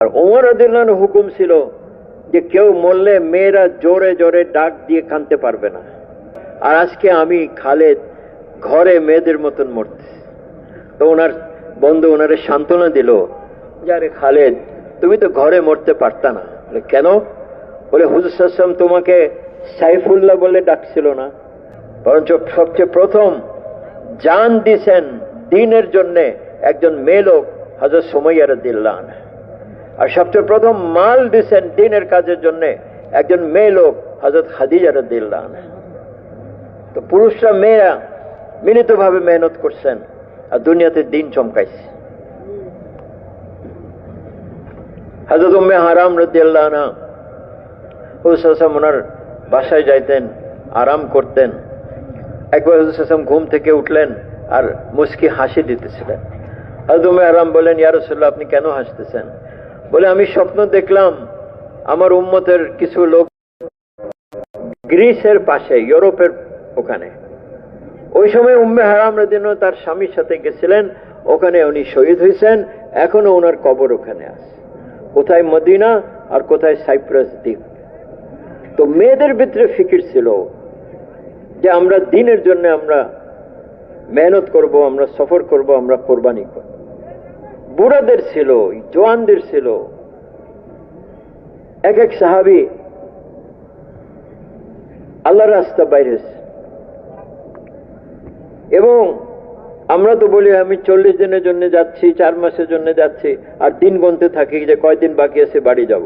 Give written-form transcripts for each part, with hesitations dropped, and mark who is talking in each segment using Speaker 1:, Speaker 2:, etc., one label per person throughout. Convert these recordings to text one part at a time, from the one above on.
Speaker 1: আর ওমর রাদিয়াল্লাহু আনহু হুকুম ছিল যে কেউ মরলে মেয়েরা জোরে জোরে ডাক দিয়ে কাঁদতে পারবে না। আর আজকে আমি খালেদ ঘরে মেয়েদের মতন মরতে। তো ওনার বন্ধু ওনারে সান্ত্বনা দিল, যারে খালেদ তুমি তো ঘরে মরতে পারতা না। কেন? বলে হুজুর সাল্লাল্লাহু আলাইহি ওয়াসাল্লাম তোমাকে সাইফুল্লাহ বলে ডাকছিল না, বরঞ্চ সবচেয়ে প্রথম জান দিছেন দ্বীনের জন্য একজন মেয়ে লোক হযরত সুমাইয়া রাদিয়াল্লাহু আনহা, আর সবচেয়ে প্রথম মাল দিছেন দ্বীনের কাজের জন্য একজন মেয়ে লোক হযরত খাদিজা রাদিয়াল্লাহু আনহা। তো পুরুষরা মেয়েরা মিলিতভাবে মেহনত করছেন আর দুনিয়াতে দিন চমকাইছে। হযরত উম্মে হারাম রাদিয়াল্লাহু আনহা হুজুর সাল্লাল্লাহু আলাইহি ওয়াসাল্লাম ওনার বাসায় যাইতেন, আরাম করতেন। একবার হুজুর সাল্লাল্লাহু আলাইহি ওয়াসাল্লাম ঘুম থেকে উঠলেন আর মুস্কি হাসি দিতেছিলেন। হযরত উম্মে হারাম বলেন, ইয়া রাসূলুল্লাহ আপনি কেন হাসতেছেন? বলে আমি স্বপ্ন দেখলাম আমার উম্মতের কিছু লোক গ্রিসের পাশে, ইউরোপের ওখানে, ওই সময় উম্মে হারাম রাদিয়াল্লাহু আনহা তার স্বামীর সাথে গেছিলেন, ওখানে উনি শহীদ হয়েছেন, এখনো ওনার কবর ওখানে আছে। কোথায় মদিনা আর কোথায় সাইপ্রাস দ্বীপ। তো মেয়েদের ভিতরে ফিকির ছিল যে আমরা দ্বীনের জন্য আমরা মেহনত করব, আমরা সফর করব, আমরা কোরবানি করব। বুড়াদের ছিল, জওয়ানদের ছিল। এক এক সাহাবী আল্লাহর রাস্তা বাইরে, এবং আমরা তো বলি আমি 40 দিনের জন্য যাচ্ছি, 4 মাসের জন্য যাচ্ছি, আর দিন গুনতে থাকি যে কয়দিন বাকি আছে বাড়ি যাব।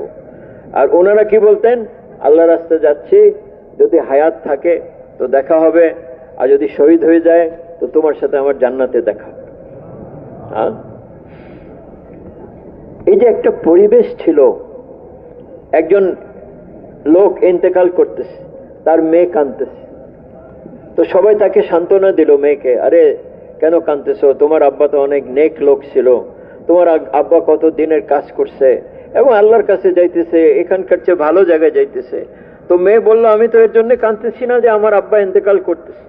Speaker 1: আর ওনারা কি বলতেন, আল্লাহর রাস্তায় যাচ্ছি, যদি হায়াত থাকে তো দেখা হবে, আর যদি শহীদ হয়ে যায় তো তোমার সাথে আমার জান্নাতে দেখা হবে। হ্যাঁ, এই যে একটা পরিবেশ ছিল, একজন লোক ইন্তেকাল করতেছে, তার মেয়ে কাঁদতেছে, তো সবাই তাকে সান্ত্বনা দিল, মেয়েকে, আরে কেন কাঁদতেছো, তোমার আব্বা তো অনেক নেক লোক ছিল, তোমার আব্বা কত দিনের কাজ করছে এবং আল্লাহর কাছে যাইতেছে, এখানকার চেয়ে ভালো জায়গায় যাইতেছে। তো মেয়ে বলল, আমি তো এর জন্য কাঁদতেছি না যে আমার আব্বা ইন্তেকাল করতেছে,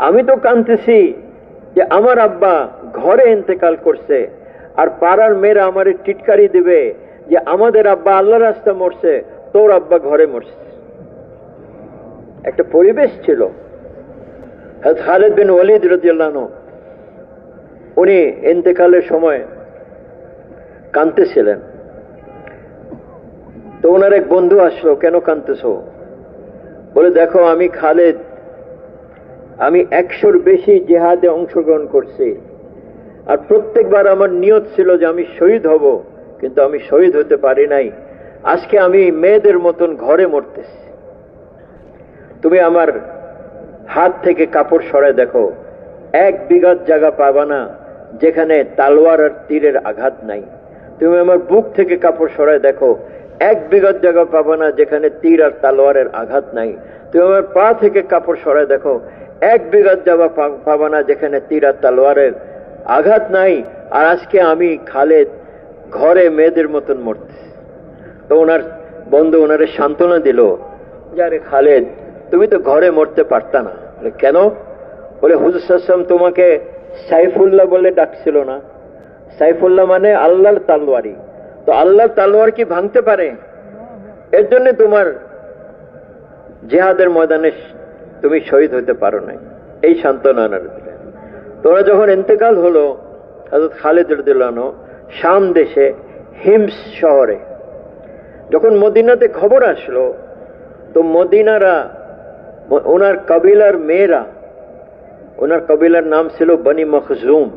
Speaker 1: আমি তো কাঁদতেছি যে আমার আব্বা ঘরে ইন্তেকাল করছে, আর পাড়ার মেয়েরা আমারে টিটকারি দিবে যে আমাদের আব্বা আল্লাহর রাস্তা মরছে, তোর আব্বা ঘরে মরছে। একটা পরিবেশ ছিল। হযরত খালিদ বিন ওয়ালিদ রাদিয়াল্লাহু আনহু উনি ইন্তেকালের সময় কাঁদতেছিলেন। তো ওনার এক বন্ধু আসলো, কেন কাঁদতেছো? বলে দেখো আমি খালিদ, আমি 100-র বেশি জিহাদে অংশগ্রহণ করছি, আর প্রত্যেকবার আমার নিয়ত ছিল যে আমি শহীদ হব, কিন্তু আমি শহীদ হতে পারি নাই। আজকে আমি মেয়েদের মতন ঘরে মরতেছি। তুমি আমার হাত থেকে কাপড় সরায় দেখো, 1 বিঘা জায়গা পাবা না যেখানে তালোয়ার আর তীরের আঘাত নাই। তুমি আমার বুক থেকে কাপড় সরায় দেখো, 1 বিঘা জায়গা পাবা না যেখানে তীর আর তালোয়ারের আঘাত নাই। তুমি আমার পা থেকে কাপড় সরায় দেখো, 1 বিঘা জায়গা পাবা না যেখানে তীর আর তালোয়ারের আঘাত নাই। আর আজকে আমি খালেদ ঘরে মেয়েদের মতন মরতেছি। তো ওনার বন্ধু ওনারে সান্ত্বনা দিল, যারে খালেদ তুমি তো ঘরে মরতে পারতা না। কেন? বলে হুজুর সাল্লাল্লাহু আলাইহি ওয়াসাল্লাম তোমাকে সাইফুল্লাহ বলে ডাকছিল না। সাইফুল্লাহ মানে আল্লাহর তলোয়ারি। তো আল্লাহর তলোয়ার কি ভাঙতে পারে? এর জন্য তোমার জিহাদের ময়দানে তুমি শহীদ হতে পারো নাই। এই সান্ত্বনা দিলেন। তোরা যখন ইন্তেকাল হলো হযরত খালিদ রাদিয়াল্লাহু আনহু শাম দেশে হিমস শহরে, যখন মদিনাতে খবর আসলো, তো মদিনারা ওনার কবিলার মেয়েরা, ওনার কবিলার নাম ছিল বনি মখজুম,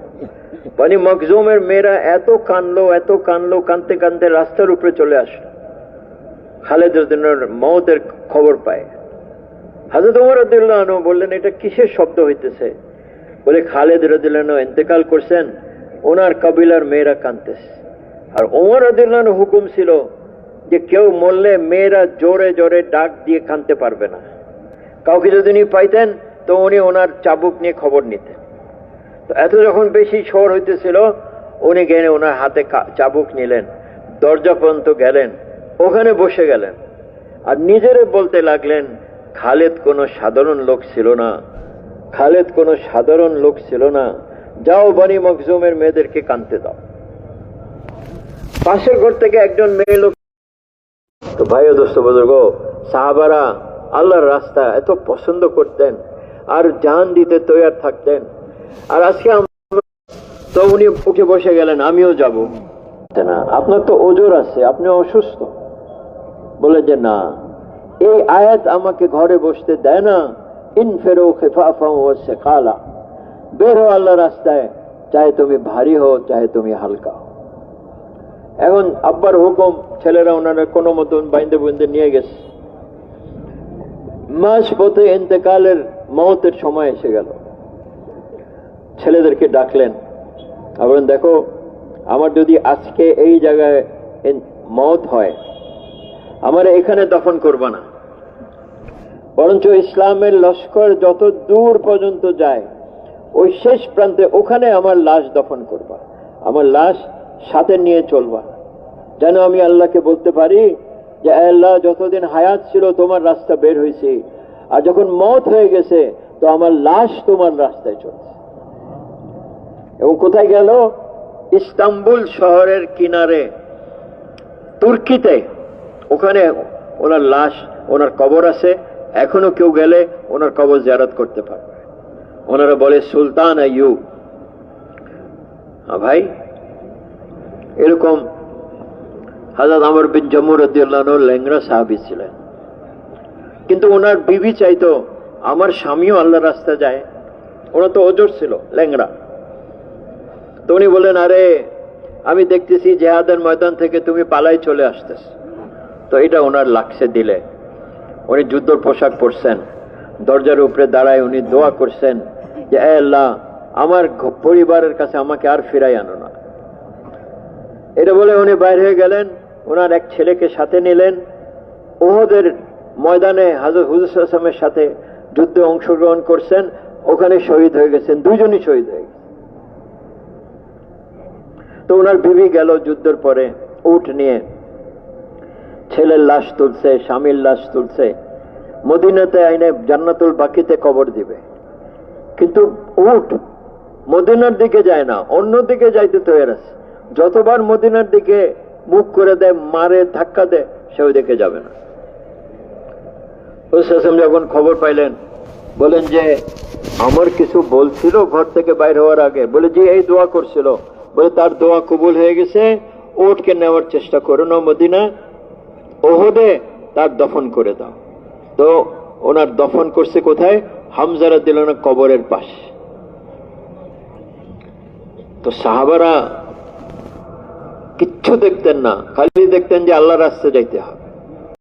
Speaker 1: বনি মখজুমের মেয়েরা এত কানলো, কানতে কানতে রাস্তার উপরে চলে আসলো। খালিদ রাদিয়াল্লাহু আনহুর মওতের খবর পায়। হযরত ওমর রাদিয়াল্লাহু আনহু বললেন, এটা কিসের শব্দ হইতেছে? বলে খালিদ রাদিয়াল্লাহু আনহু ইন্তেকাল করছেন, ওনার কবিলার মেয়েরা কানতেছে। আর ওমর রাদিয়াল্লাহু আনহু হুকুম ছিল যে কেউ মরলে মেয়েরা জোরে জোরে ডাক দিয়ে কানতে পারবে না। কাউকে যদি উনি পাইতেন তো উনি ওনার চাবুক নিয়ে খবর নিতেন। তো এত যখন বেশি শোর হইতেছিল, উনি গেলে ওনার হাতে চাবুক নিলেন, দরজা পর্যন্ত গেলেন, ওখানে বসে গেলেন, আর নিজেরে বলতে লাগলেন, খালিদ কোনো সাধারণ লোক ছিল না, খালিদ কোনো সাধারণ লোক ছিল না, যাও বনি মখজুমের মেয়েদেরকে কানতে দাও। পাশের ঘর থেকে একজন মেয়ে লোক, তো ভাই ও দোস্ত বুজুর্গ, সাহাবারা আল্লাহর রাস্তা এত পছন্দ করতেন আর জান দিতে তৈরি থাকতেন। আর আজকে তো উনি উঠে বসে গেলেন, আমিও যাব না, আপনার তো ওজর আছে, আপনি অসুস্থ। বলে যে না, এই আয়াত আমাকে ঘরে বসতে দেয় না। ইনফিরু খিফাফান ওয়া সিকালা, বের হও আল্লাহর রাস্তায়, চাহে তুমি ভারী হও চাহে তুমি হালকা হও। এখন আব্বার হুকুম, ছেলেরা ওনারা কোনো মতন বাইন্দে বুন্দে নিয়ে গেছে। মাস পথে ইন্তেকালের মওতের সময় এসে গেল। ছেলেদেরকে ডাকলেন, বলেন দেখো, আমার যদি আজকে এই জায়গায় মওত হয়, আমার এখানে দফন করবা না, বরঞ্চ ইসলামের লস্কর যত দূর পর্যন্ত যায় ওই শেষ প্রান্তে ওখানে আমার লাশ দফন করবা, আমার লাশ সাথে নিয়ে চলবা, যেন আমি আল্লাহকে বলতে পারি যে আল্লাহ, যতদিন হায়াত ছিল তোমার রাস্তা বের হয়েছে, আর যখন মওত হয়ে গেছে তো আমার লাশ তোমার রাস্তায় চলছে। এবং কোথায় গেল? ইস্তাম্বুল শহরের কিনারে তুর্কিতে, ওখানে ওনার লাশ, ওনার কবর আছে। এখনো কেউ গেলে ওনার কবর জিয়ারত করতে পারবে। ওনারা বলে সুলতান আইয়ুব। ভাই, এরকম হযরত আমর বিন জামুহ রাদিয়াল্লাহু আনহু ল্যাংড়া সাহাবী ছিলেন, কিন্তু ওনার বিবি চাইতো আমার স্বামীও আল্লাহর রাস্তা যায়। ওনার তো ওজর ছিল, ল্যাংড়া। তো উনি বলেন, আরে আমি দেখতেছি জিহাদের ময়দান থেকে তুমি পালাই চলে আসতেছ। তো এটা ওনার লাগছে দিলে। উনি যুদ্ধর পোশাক পরছেন, দরজার উপরে দাঁড়ায় উনি দোয়া করছেন যে আল্লাহ, আমার পরিবারের কাছে আমাকে আর ফিরাই আনো না। এটা বলে উনি বাইরে হয়ে গেলেন। ওনার এক ছেলেকে সাথে নিলেন। উহুদের ময়দানে হযরত হুজুর সাল্লাল্লাহু আলাইহি ওয়াসাল্লামের সাথে যুদ্ধে অংশগ্রহণ করছেন, ওখানে শহীদ হয়ে গেছেন, দুইজনই শহীদ হয়ে গেছেন। তো ওনার বিবি গেল যুদ্ধের পরে উট নিয়ে, ছেলের লাশ তুলছে, স্বামীর লাশ তুলছে, মদিনাতে আইনে জান্নাতুল বাকিতে কবর দিবে। কিন্তু উট মদিনার দিকে যায় না, অন্য দিকে যাইতে তৈরি আছে। যতবার মদিনার দিকে মুখ করে দেয়, মারে, ধাক্কা দেয়, সে ওই দিকে যাবে না। যখন খবর পাইলেন, বলেন যে আমার কিছু বলছিল ঘর থেকে বাইর হওয়ার আগে, বলে যে এই দোয়া করছিল, বলে তার দোয়া কবুল হয়ে গেছে, উটকে নেওয়ার চেষ্টা করো না মদিনা, ওহদে তার দফন করে দাও। তো ওনার দফন করছে কোথায়? হামজা রাদিয়াল্লাহু আনহু কবরের পাশে। তো সাহাবারা কিচ্ছু দেখতেন না, খালি দেখতেন যে আল্লাহর রাস্তায় যাইতে হবে।